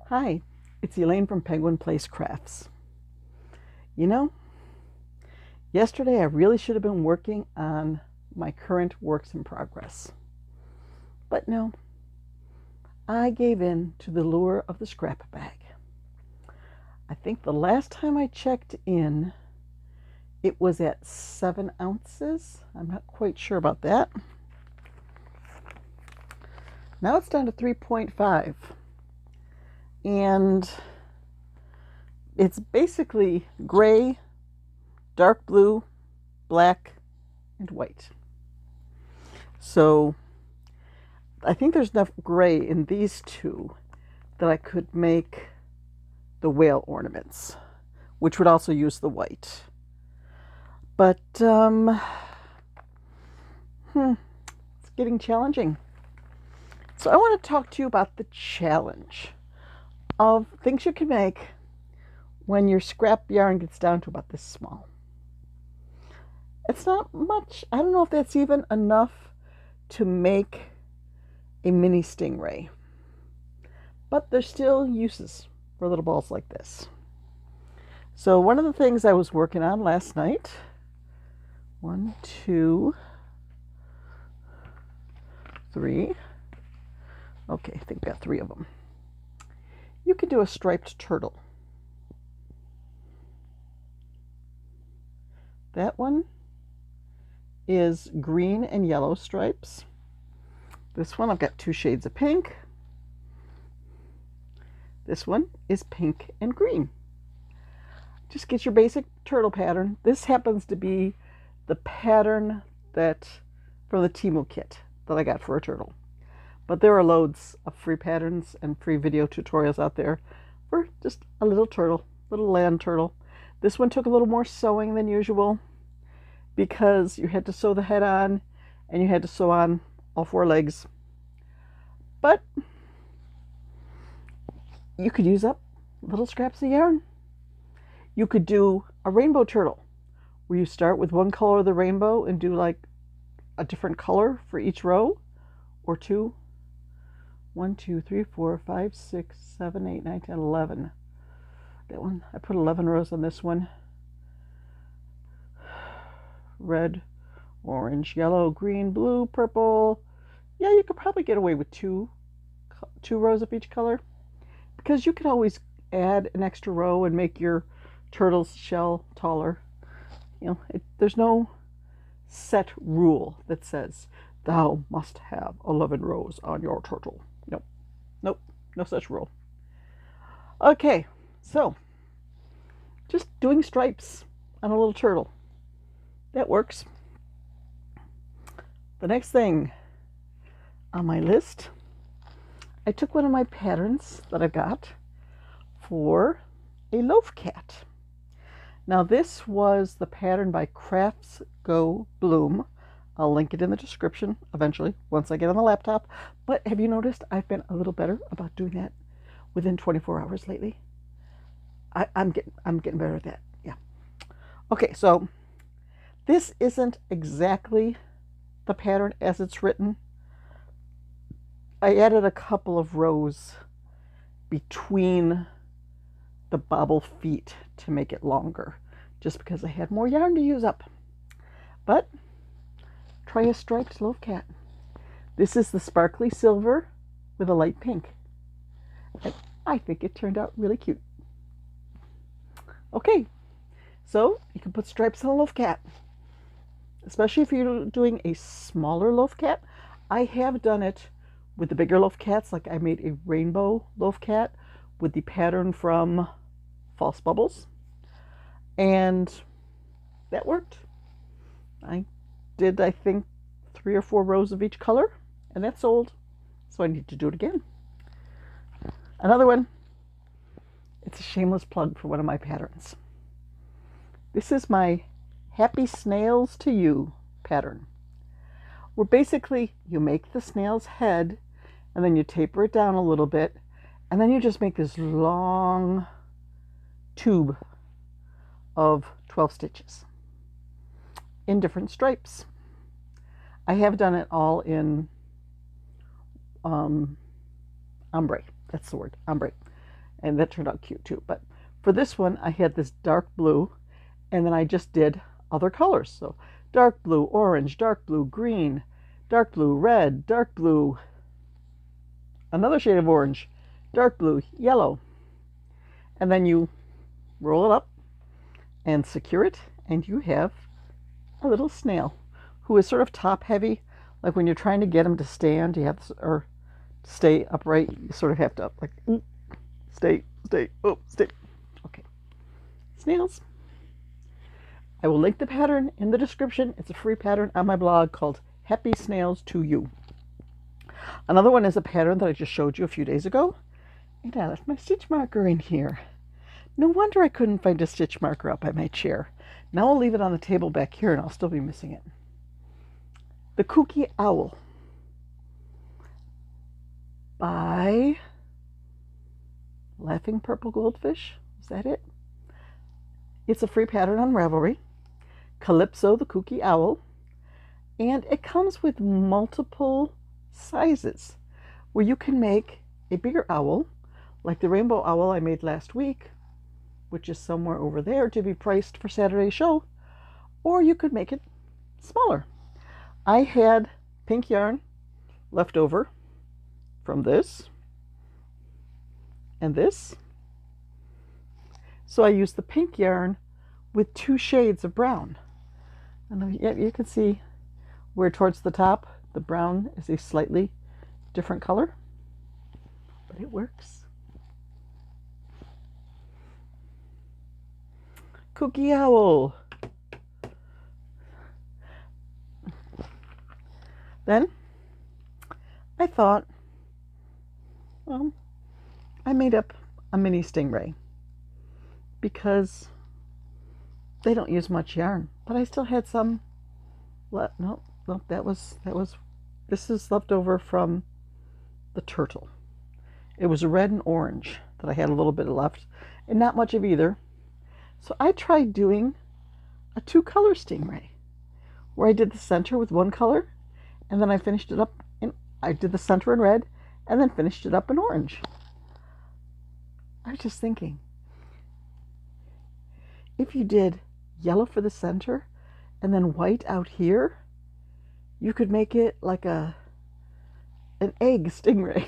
Hi, it's Elaine from Penguin Place Crafts. You know, yesterday I really should have been working on my current works in progress. But no, I gave in to the lure of the scrap bag. I think the last time I checked in, it was at 7 ounces. I'm not quite sure about that. Now it's down to 3.5. And it's basically gray, dark blue, black, and white. So I think there's enough gray in these two that I could make the whale ornaments, which would also use the white. But it's getting challenging. So I want to talk to you about the challenge of things you can make when your scrap yarn gets down to about this small. It's not much. I don't know if that's even enough to make a mini stingray. But there's still uses for little balls like this. So one of the things I was working on last night, 1, 2, 3. Okay, I think I got 3 of them. You could do a striped turtle. That one is green and yellow stripes. This one, I've got 2 shades of pink. This one is pink and green. Just get your basic turtle pattern. This happens to be the pattern that from the Temu kit that I got for a turtle. But there are loads of free patterns and free video tutorials out there for just a little turtle, little land turtle. This one took a little more sewing than usual because you had to sew the head on and you had to sew on all 4 legs. But you could use up little scraps of yarn. You could do a rainbow turtle where you start with one color of the rainbow and do like a different color for each row or 2. 1, 2, 3, 4, 5, 6, 7, 8, 9, 10, 11. That one, I put 11 rows on this one. Red, orange, yellow, green, blue, purple. Yeah, you could probably get away with two rows of each color because you could always add an extra row and make your turtle's shell taller. There's no set rule that says thou must have 11 rows on your turtle. Nope, no such rule. Okay, so just doing stripes on a little turtle. That works. The next thing on my list, I took one of my patterns that I got for a Loaf Cat. Now this was the pattern by Crafts Go Bloom. I'll link it in the description eventually once I get on the laptop. But have you noticed I've been a little better about doing that within 24 hours lately? I'm getting better at that. Yeah. Okay, so this isn't exactly the pattern as it's written. I added a couple of rows between the bobble feet to make it longer, just because I had more yarn to use up. But try a striped Loaf Cat. This is the sparkly silver with a light pink. And I think it turned out really cute. Okay, so you can put stripes on a Loaf Cat, especially if you're doing a smaller Loaf Cat. I have done it with the bigger Loaf Cats, like I made a rainbow Loaf Cat with the pattern from False Bubbles, and that worked. I did, I think, 3 or 4 rows of each color, and that sold. So I need to do it again. Another one. It's a shameless plug for one of my patterns. This is my Happy Snails to You pattern, where basically you make the snail's head and then you taper it down a little bit, and then you just make this long tube of 12 stitches in different stripes. I have done it all in ombre. That's the word, ombre. and that turned out cute too. But for this one, I had this dark blue, and then I just did other colors. So dark blue, orange, dark blue, green, dark blue, red, dark blue, another shade of orange, dark blue, yellow. And then you roll it up and secure it, and you have a little snail who is sort of top heavy. Like when you're trying to get him to stand, you have to, or stay upright, you sort of have to like stay, oh, stay. Okay. Snails. I will link the pattern in the description. It's a free pattern on my blog called Happy Snails to You. Another one is a pattern that I just showed you a few days ago. And I left my stitch marker in here. No wonder I couldn't find a stitch marker up by my chair. Now I'll leave it on the table back here and I'll still be missing it. The Kooky Owl by Laughing Purple Goldfish. Is that it? It's a free pattern on Ravelry. Calypso the Kooky Owl. And it comes with multiple sizes where you can make a bigger owl, like the rainbow owl I made last week, which is somewhere over there to be priced for Saturday's show, or you could make it smaller. I had pink yarn left over from this and this, so I used the pink yarn with 2 shades of brown. And you can see where towards the top the brown is a slightly different color, but it works. Kooky Owl. Then I thought, well, I made up a mini Stingray because they don't use much yarn, but I still had some left. No, this is left over from the turtle. It was red and orange that I had a little bit left, and not much of either. So I tried doing a 2-color Stingray, where I did the center with 1 color, and then I finished it up in, I did the center in red, and then finished it up in orange. I was just thinking, if you did yellow for the center, and then white out here, you could make it like an egg Stingray.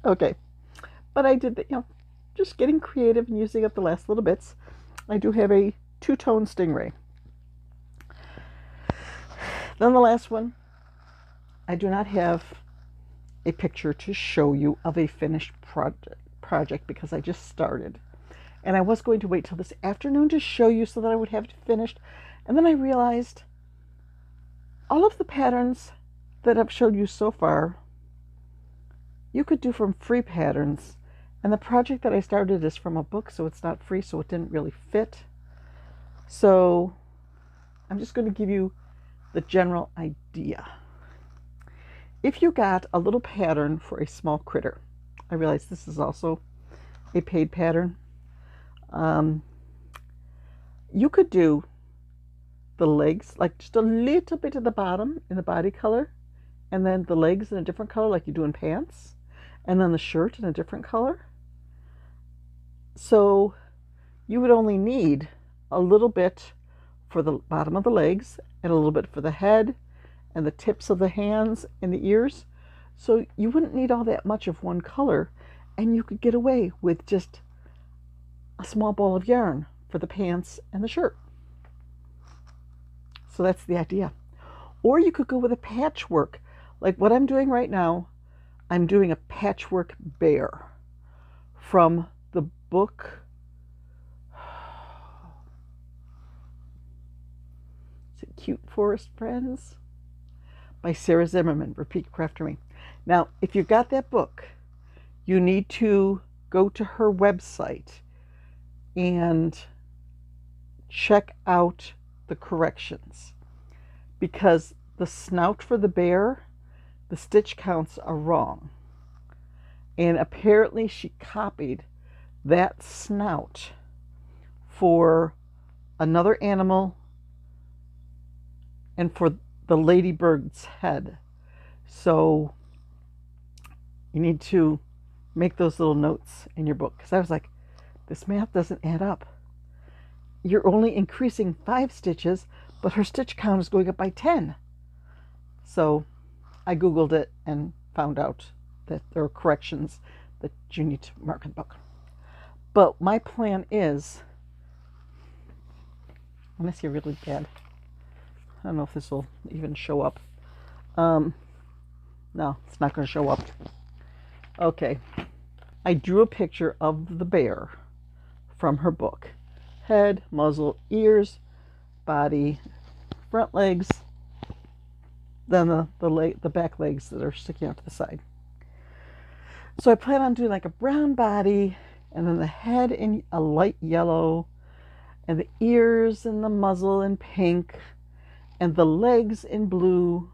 Okay, but I did that, just getting creative and using up the last little bits. I do have a 2-tone Stingray. Then the last one, I do not have a picture to show you of a finished project because I just started. And I was going to wait till this afternoon to show you so that I would have it finished. And then I realized all of the patterns that I've showed you so far, you could do from free patterns. And the project that I started is from a book, so it's not free, so it didn't really fit. So I'm just going to give you the general idea. If you got a little pattern for a small critter, I realize this is also a paid pattern. You could do the legs, like just a little bit at the bottom in the body color, and then the legs in a different color like you do in pants, and then the shirt in a different color. So you would only need a little bit for the bottom of the legs and a little bit for the head and the tips of the hands and the ears. So you wouldn't need all that much of one color, and you could get away with just a small ball of yarn for the pants and the shirt. So that's the idea. Or you could go with a patchwork. Like what I'm doing right now, I'm doing a patchwork bear from the book. Is it Cute Forest Friends? By Sarah Zimmerman. Repeat after me. Now, if you got that book, you need to go to her website and check out the corrections, because the snout for the bear, the stitch counts are wrong. And apparently she copied that snout for another animal and for the ladybird's head. So you need to make those little notes in your book, because I was like, this math doesn't add up. You're only increasing 5 stitches, but her stitch count is going up by 10. So I Googled it and found out that there are corrections that you need to mark in the book. But my plan is, I'm going to see really bad. I don't know if this will even show up. No, it's not going to show up. Okay. I drew a picture of the bear from her book. Head, muzzle, ears, body, front legs, then the back legs that are sticking out to the side. So I plan on doing like a brown body, and then the head in a light yellow, and the ears and the muzzle in pink, and the legs in blue.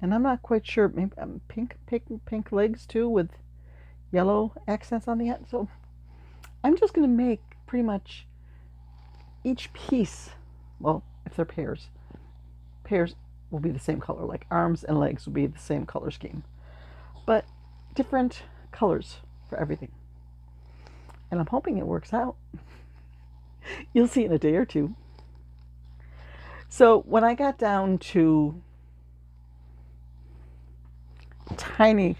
And I'm not quite sure, maybe pink legs too, with yellow accents on the end. So I'm just going to make pretty much each piece, well, if they're pairs will be the same color, like arms and legs will be the same color scheme, but different colors for everything. And I'm hoping it works out. You'll see in a day or two. So when I got down to tiny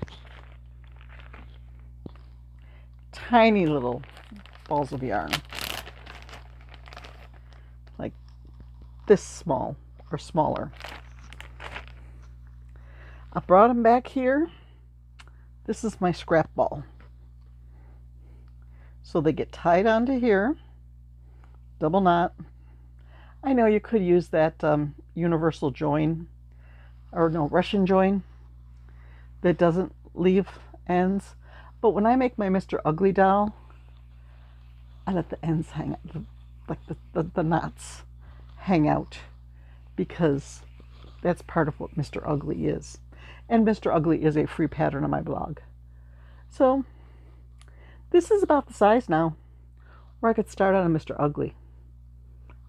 little balls of yarn, like this small or smaller, I brought them back here. This is my scrap ball. So they get tied onto here, double knot. I know you could use that universal join, or no, Russian join that doesn't leave ends. But when I make my Mr. Ugly doll, I let the ends hang out, like the knots hang out, because that's part of what Mr. Ugly is. And Mr. Ugly is a free pattern on my blog. So this is about the size now where I could start on a Mr. Ugly,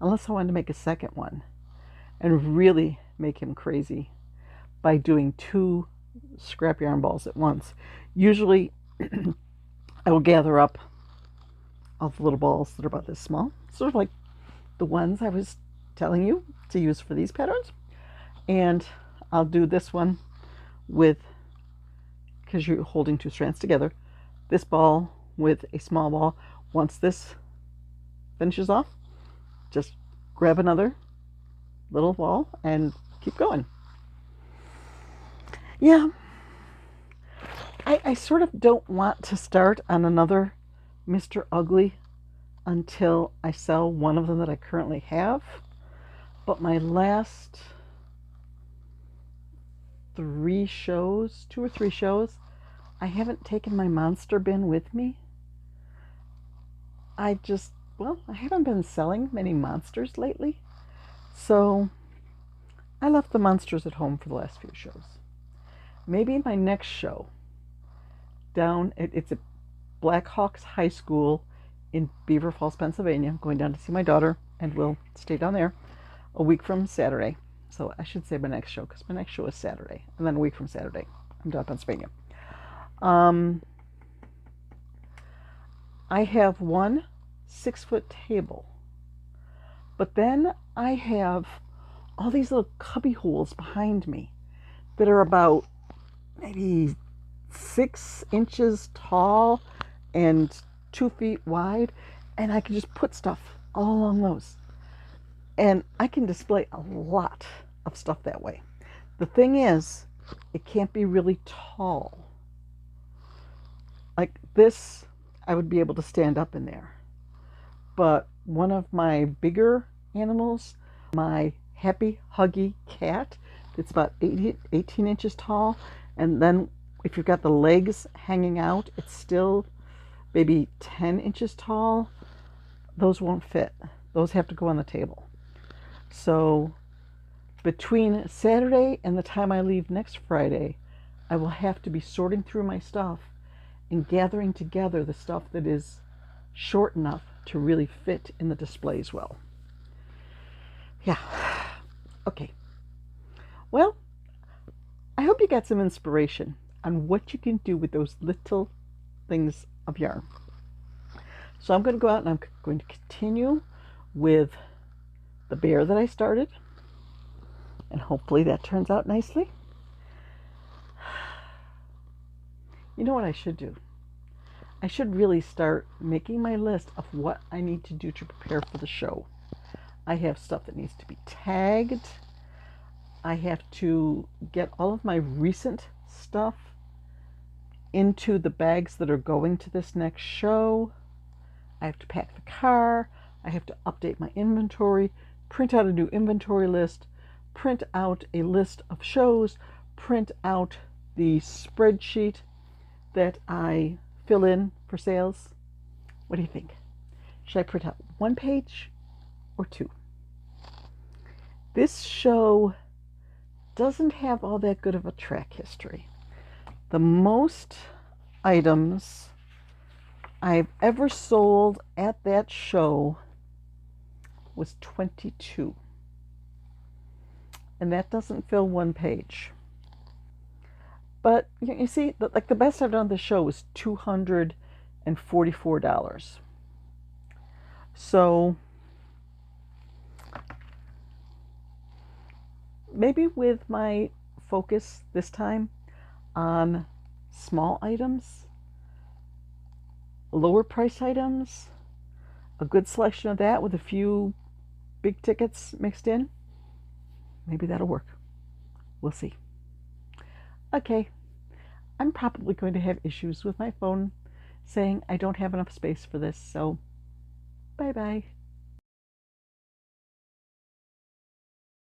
unless I wanted to make a second one and really make him crazy by doing 2 scrap yarn balls at once. Usually I will gather up all the little balls that are about this small, sort of like the ones I was telling you to use for these patterns, and I'll do this one with, because you're holding 2 strands together, this ball with a small ball. Once this finishes off, just grab another little ball and keep going. Yeah, I sort of don't want to start on another Mr. Ugly until I sell one of them that I currently have. But my last 3 shows, 2 or 3 shows, I haven't taken my monster bin with me. I haven't been selling many monsters lately. So I left the monsters at home for the last few shows. Maybe my next show it's at Black Hawks High School in Beaver Falls, Pennsylvania. I'm going down to see my daughter, and we'll stay down there a week from Saturday. So I should say my next show, because my next show is Saturday, and then a week from Saturday I'm down in Pennsylvania. I have one 6-foot table, but then I have all these little cubby holes behind me that are about maybe 6 inches tall and 2 feet wide, and I can just put stuff all along those, and I can display a lot of stuff that way. The thing is, it can't be really tall. Like this, I would be able to stand up in there, but one of my bigger animals, my happy huggy cat, it's about 18 inches tall, and then if you've got the legs hanging out, it's still maybe 10 inches tall. Those won't fit. Those have to go on the table. So between Saturday and the time I leave next Friday, I will have to be sorting through my stuff and gathering together the stuff that is short enough to really fit in the displays well. Yeah. Okay. Well, I hope you got some inspiration. on what you can do with those little things of yarn. So I'm going to go out and I'm going to continue with the bear that I started, and hopefully that turns out nicely. You know what I should do? I should really start making my list of what I need to do to prepare for the show. I have stuff that needs to be tagged. I have to get all of my recent stuff into the bags that are going to this next show. I have to pack the car. I have to update my inventory, print out a new inventory list, print out a list of shows, print out the spreadsheet that I fill in for sales. What do you think? Should I print out 1 page or 2? This show doesn't have all that good of a track history. The most items I've ever sold at that show was 22. And that doesn't fill 1 page. But you see, like the best I've done on the show was $244. So maybe with my focus this time on small items, lower price items, a good selection of that with a few big tickets mixed in, maybe that'll work. We'll see. Okay, I'm probably going to have issues with my phone saying I don't have enough space for this, so bye-bye.